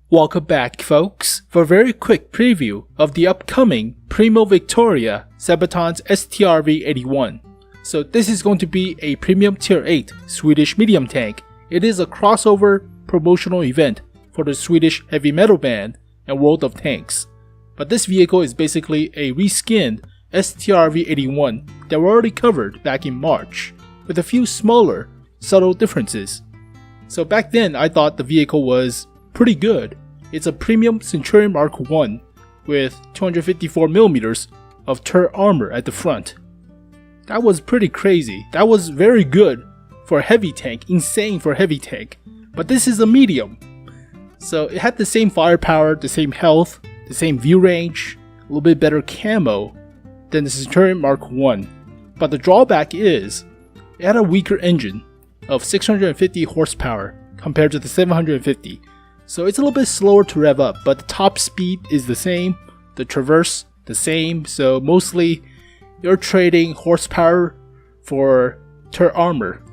Welcome back, folks, for a very quick preview of the upcoming Primo Victoria Sabaton's Strv-81. So this is going to be a premium tier 8 Swedish medium tank. It is a crossover promotional event for the Swedish heavy metal band and World of Tanks. But this vehicle is basically a reskinned Strv-81 that were already covered back in March, with a few smaller, subtle differences. So back then I thought the vehicle was pretty good. It's a premium Centurion Mk.3 with 254mm of turret armor at the front. That was pretty crazy. That was very good for a heavy tank, insane for a heavy tank. But this is a medium. So it had the same firepower, the same health, the same view range, a little bit better camo than the Centurion Mk.1. But the drawback is, it had a weaker engine of 650 horsepower compared to the 750. So it's a little bit slower to rev up, but the top speed is the same, the traverse the same, so mostly you're trading horsepower for turret armor.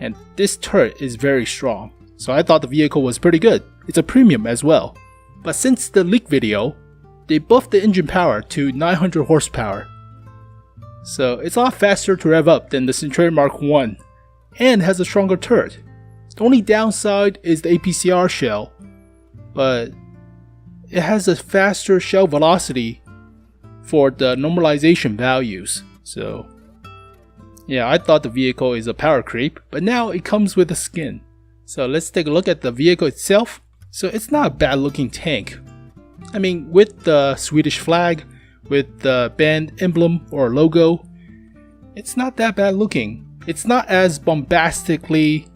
And this turret is very strong, so I thought the vehicle was pretty good. It's a premium as well. But since the leak video, they buffed the engine power to 900 horsepower. So it's a lot faster to rev up than the Centurion Mk.1 and has a stronger turret. The only downside is the APCR shell, but it has a faster shell velocity for the normalization values. So yeah, I thought the vehicle is a power creep, but now it comes with a skin. So let's take a look at the vehicle itself. So it's not a bad looking tank. I mean, with the Swedish flag, with the band emblem or logo, it's not that bad looking. It's not as bombastically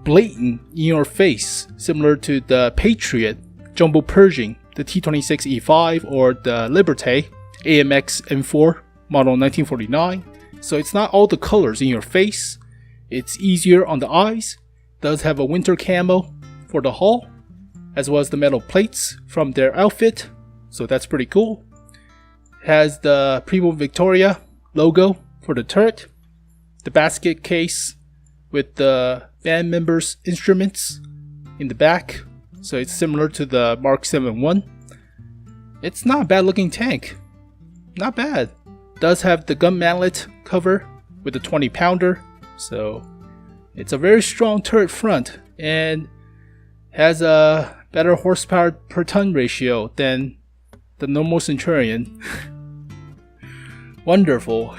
blatant in your face, similar to the Patriot Jumbo Pershing, the T26E5 or the Liberté AMX M4 model 1949. So it's not all the colors in your face. It's easier on the eyes. Does have a winter camo for the hull, as well as the metal plates from their outfit, so that's pretty cool. Has the Primo Victoria logo for the turret, the basket case with the band members' instruments in the back, so it's similar to the Mark 7.1. It's not a bad looking tank, not bad. Does have the gun mantlet cover with the 20 pounder, so it's a very strong turret front and has a better horsepower per ton ratio than the normal Centurion. Wonderful.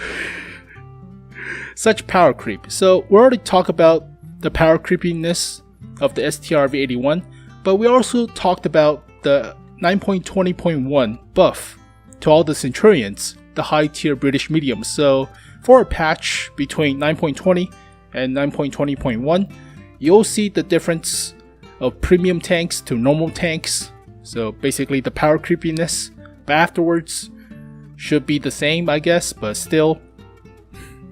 Such power creep. So we already talked about the power creepiness of the Strv-81, but we also talked about the 9.20.1 buff to all the Centurions, the high tier British mediums. So for a patch between 9.20 and 9.20.1, you'll see the difference of premium tanks to normal tanks. So basically the power creepiness, but afterwards should be the same, I guess, but still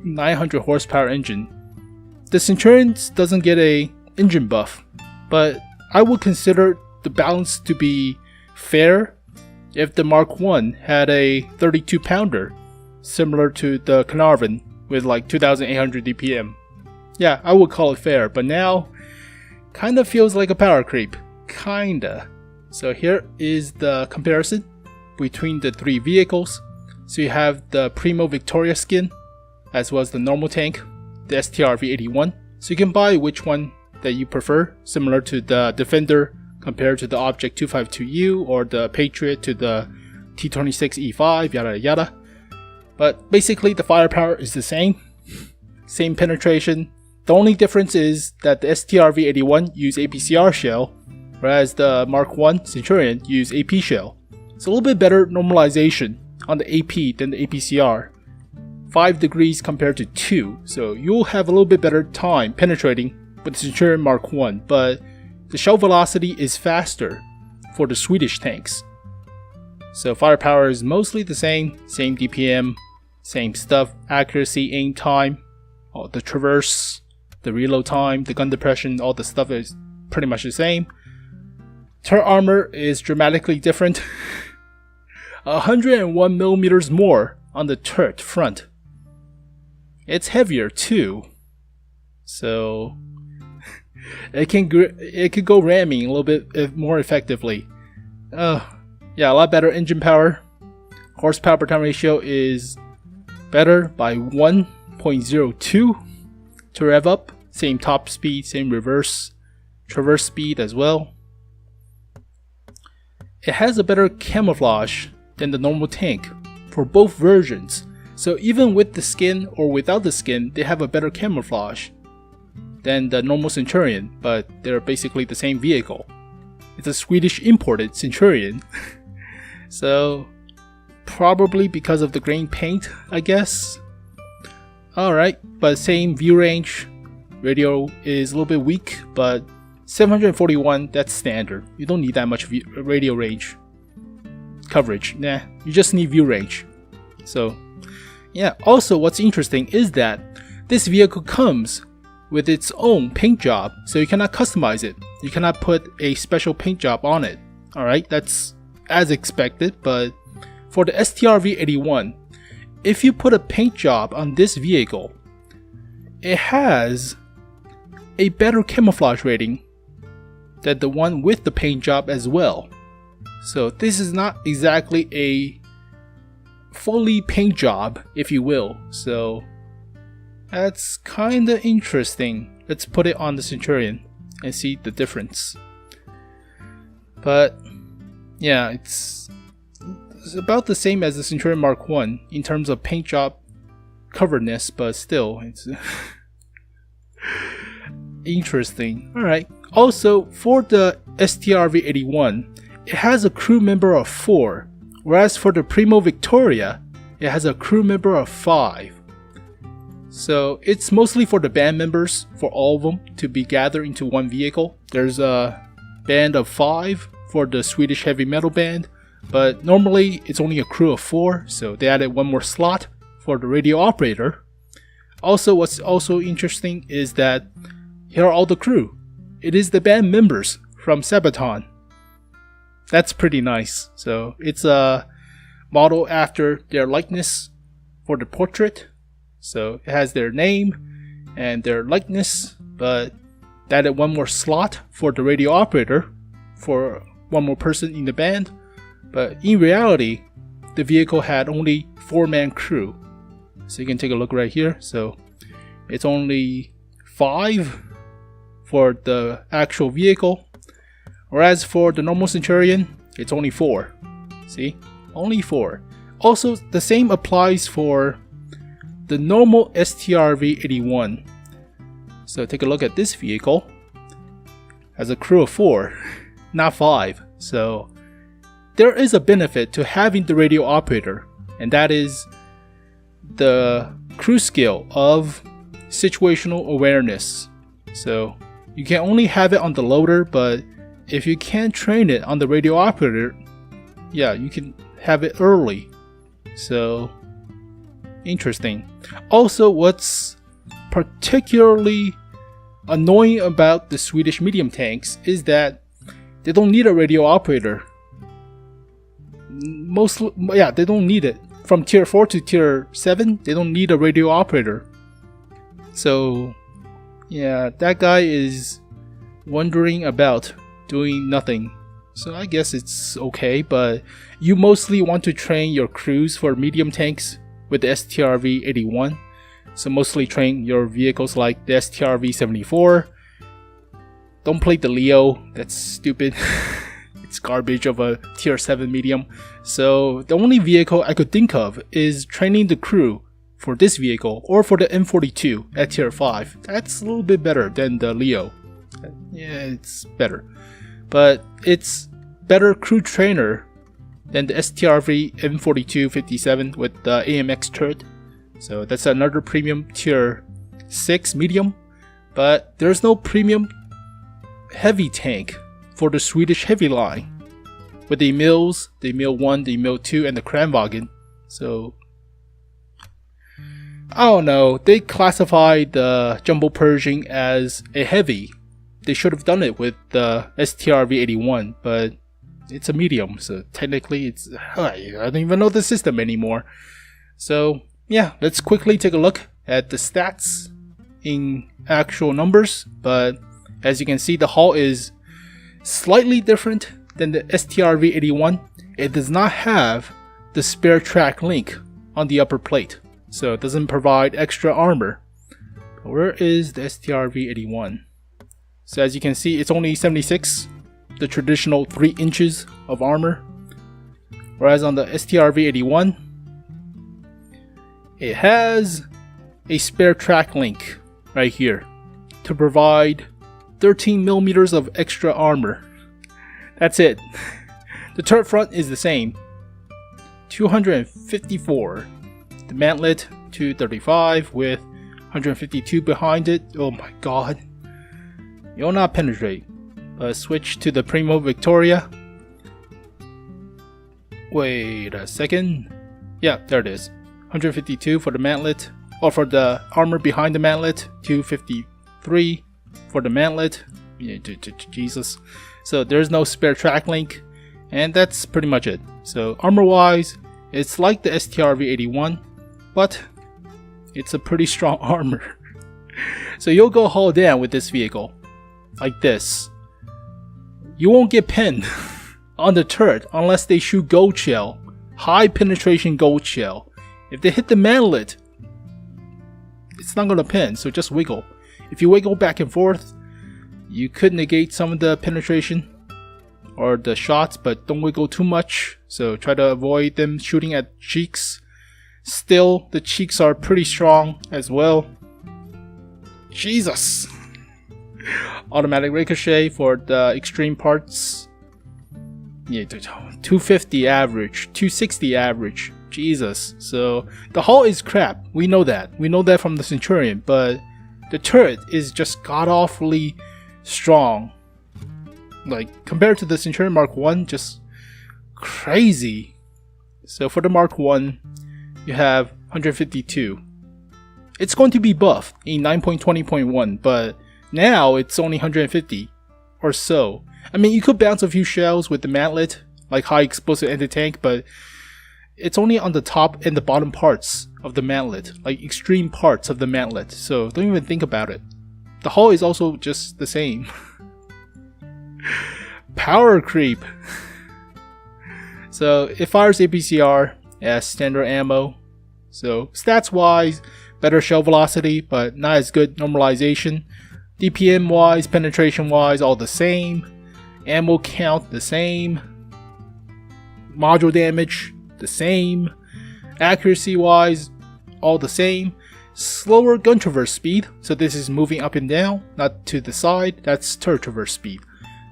900 horsepower engine. The Centurions doesn't get a engine buff, but I would consider the balance to be fair if the Mark 1 had a 32 pounder, similar to the Carnarvon with like 2800 DPM. Yeah, I would call it fair, but now kinda feels like a power creep. Kinda. So here is the comparison between the three vehicles. So you have the Primo Victoria skin, as well as the normal tank, the Strv-81. So you can buy which one that you prefer, similar to the Defender compared to the Object 252U, or the Patriot to the T26E5, yada yada. But basically the firepower is the same penetration. The only difference is that the Strv-81 use APCR shell, whereas the Mark 1 Centurion use AP shell. It's a little bit better normalization on the AP than the APCR. 5 degrees compared to 2, so you'll have a little bit better time penetrating with the Centurion Mark 1, but the shell velocity is faster for the Swedish tanks. So firepower is mostly the same DPM, same stuff, accuracy, aim time, the traverse, the reload time, the gun depression, all the stuff is pretty much the same. Turret armor is dramatically different. 101mm more on the turret front. It's heavier too. So it can go ramming a little bit more effectively. Yeah, a lot better engine power. Horsepower per ton ratio is better by 1.02 to rev up. Same top speed, same traverse speed as well. It has a better camouflage than the normal tank for both versions. So even with the skin or without the skin, they have a better camouflage than the normal Centurion, but they're basically the same vehicle. It's a Swedish imported Centurion. So probably because of the grain paint, I guess. Alright, but same view range. Radio is a little bit weak, but 741, that's standard. You don't need that much radio range coverage. Nah, you just need view range. So yeah, also what's interesting is that this vehicle comes with its own paint job, so you cannot customize it. You cannot put a special paint job on it. Alright, that's as expected, but for the STRV81, if you put a paint job on this vehicle, it has a better camouflage rating than the one with the paint job as well. So this is not exactly a fully paint job, if you will. So that's kinda interesting. Let's put it on the Centurion and see the difference. But yeah, it's about the same as the Centurion Mk.1 in terms of paint job coveredness, but still, it's interesting. Alright, also for the STRV81, it has a crew member of 4, whereas for the Primo Victoria, it has a crew member of 5. So it's mostly for the band members, for all of them, to be gathered into one vehicle. There's a band of 5 for the Swedish heavy metal band, but normally it's only a crew of 4, so they added one more slot for the radio operator. Also, what's also interesting is that here are all the crew. It is the band members from Sabaton. That's pretty nice. So it's a model after their likeness for the portrait. So it has their name and their likeness, but they added one more slot for the radio operator for one more person in the band. But in reality, the vehicle had only 4-man crew. So you can take a look right here. So it's only 5 for the actual vehicle, whereas for the normal Centurion, it's only 4. See? Only 4. Also, the same applies for the normal STRV81. So take a look at this vehicle. Has a crew of 4, not 5. So there is a benefit to having the radio operator, and that is the crew skill of situational awareness. So you can only have it on the loader, but if you can't train it on the radio operator, yeah, you can have it early. So interesting. Also, what's particularly annoying about the Swedish medium tanks is that they don't need a radio operator. Mostly, yeah, they don't need it. From tier 4 to tier 7, they don't need a radio operator. So yeah, that guy is wandering about doing nothing. So I guess it's okay, but you mostly want to train your crews for medium tanks with the STRV81. So mostly train your vehicles like the STRV74. Don't play the Leo, that's stupid. It's garbage of a tier 7 medium. So the only vehicle I could think of is training the crew for this vehicle or for the M42 at tier 5. That's a little bit better than the Leo. Yeah, it's better. But it's better crew trainer than the STRV M4257 with the AMX turret. So that's another premium tier 6 medium. But there's no premium heavy tank for the Swedish heavy line with the Emils, the Emil 1, the Emil 2, and the Kranvagen. So I don't know, they classified the Jumbo Pershing as a heavy. They should have done it with the STRV81, but it's a medium, so technically it's, I don't even know the system anymore. So yeah, let's quickly take a look at the stats in actual numbers. But As you can see, the hull is slightly different than the Strv-81. It does not have the spare track link on the upper plate, so it doesn't provide extra armor. But where is the Strv-81? So as you can see, it's only 76, the traditional 3 inches of armor. Whereas on the Strv-81, it has a spare track link right here to provide 13 millimeters of extra armor. That's it. The turret front is the same, 254. The mantlet 235 with 152 behind it. Oh my god. You'll not penetrate. Switch to the Primo Victoria. Wait a second. Yeah, there it is. 152 for the mantlet, or for the armor behind the mantlet. 253 for the mantlet. Yeah, Jesus. So there's no spare track link, and that's pretty much it. So armor wise, it's like the Strv-81, but it's a pretty strong armor. So you'll go hull down with this vehicle like this. You won't get pinned on the turret unless they shoot gold shell, high penetration gold shell. If they hit the mantlet, it's not gonna pin, so just wiggle. If you wiggle back and forth, you could negate some of the penetration or the shots, but don't wiggle too much, so try to avoid them shooting at cheeks. Still, the cheeks are pretty strong as well. Jesus! Automatic ricochet for the extreme parts. Yeah, 250 average, 260 average. Jesus. So the hull is crap. We know that. We know that from the Centurion, but the turret is just god-awfully strong. Like, compared to the Centurion Mark 1, just crazy. So for the Mark 1, you have 152. It's going to be buffed in 9.20.1, but now it's only 150 or so. I mean, you could bounce a few shells with the mantlet, like high explosive anti-tank, but it's only on the top and the bottom parts of the mantlet, like extreme parts of the mantlet, so don't even think about it. The hull is also just the same. Power creep. So it fires APCR as standard ammo. So stats wise, better shell velocity, but not as good normalization. DPM wise, penetration wise, all the same. Ammo count the same. Module damage the same. Accuracy wise, all the same. Slower gun traverse speed, so this is moving up and down, not to the side. That's turret traverse speed.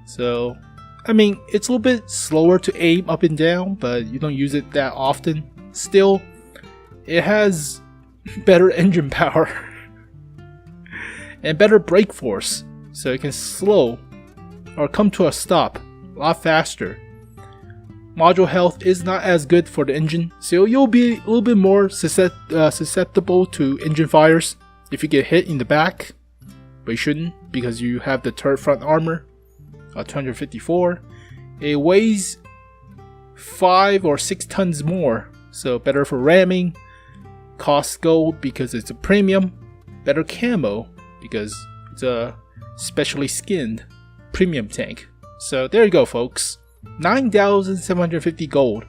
So I mean, it's a little bit slower to aim up and down, but you don't use it that often. Still, it has better engine power and better brake force, so it can slow or come to a stop a lot faster. Module health is not as good for the engine, so you'll be a little bit more susceptible to engine fires if you get hit in the back, but you shouldn't because you have the turret front armor. 254. It weighs 5 or 6 tons more, so better for ramming. Costs gold because it's a premium. Better camo because it's a specially skinned premium tank. So there you go, folks. 9,750 gold.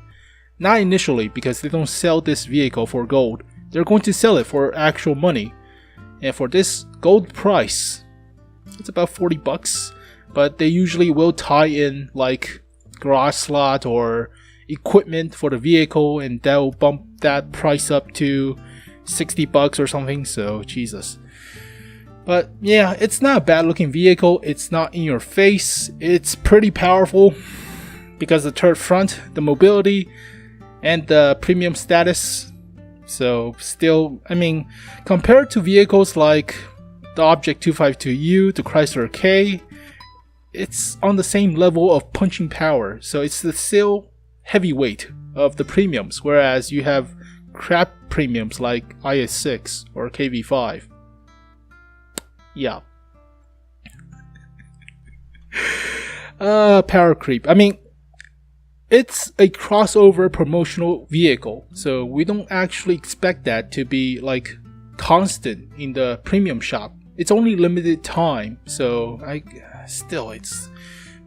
Not initially, because they don't sell this vehicle for gold. They're going to sell it for actual money. And for this gold price, it's about 40 bucks. But they usually will tie in like garage slot or equipment for the vehicle, and that will bump that price up to 60 bucks or something. So Jesus. But yeah, it's not a bad looking vehicle. It's not in your face. It's pretty powerful because the turret front, the mobility, and the premium status. So still, I mean, compared to vehicles like the Object 252U, the Chrysler K, it's on the same level of punching power. So it's the still heavyweight of the premiums, whereas you have crap premiums like IS6 or KV5. Yeah. Power creep. I mean, it's a crossover promotional vehicle, so we don't actually expect that to be like constant in the premium shop. it's only limited time, so it's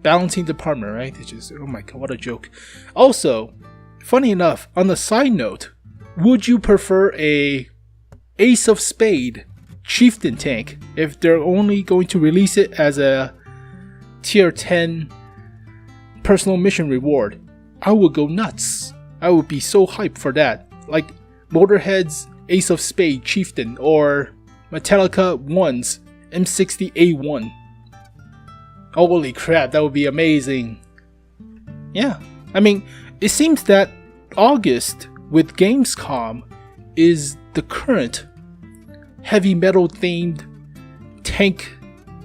balancing department, right? It's just, oh my god, what a joke. Also, funny enough, on the side note, would you prefer a Ace of Spade Chieftain tank if they're only going to release it as a tier 10 personal mission reward? I would go nuts. I would be so hyped for that. Like Motorhead's Ace of Spade Chieftain or Metallica 1's M60A1. Holy crap, that would be amazing. Yeah, I mean, it seems that August with Gamescom is the current heavy metal themed tank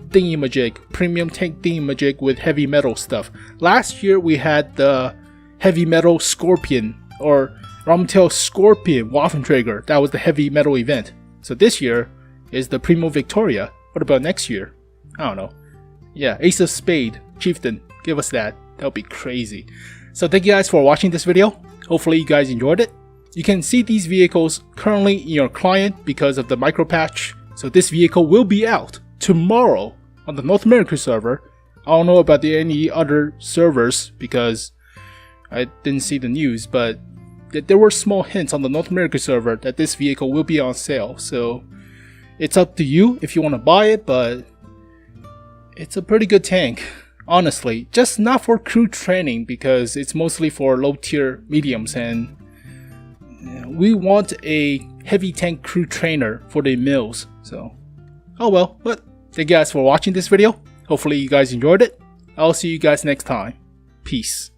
thingamajig, premium tank thingamajig with heavy metal stuff. Last year we had the heavy metal Scorpion or Ramtel Scorpion Waffentrager. That was the heavy metal event. So this year is the Primo Victoria. What about next year? I don't know. Yeah, Ace of Spade Chieftain. Give us that. That would be crazy. So thank you guys for watching this video. Hopefully you guys enjoyed it. You can see these vehicles currently in your client because of the micro patch. So this vehicle will be out tomorrow on the North America server. I don't know about any other servers because I didn't see the news, but there were small hints on the North America server that this vehicle will be on sale. So it's up to you if you want to buy it, but it's a pretty good tank, honestly. Just not for crew training because it's mostly for low tier mediums, and we want a heavy tank crew trainer for the mills. So, oh well, but thank you guys for watching this video. Hopefully you guys enjoyed it. I'll see you guys next time. Peace.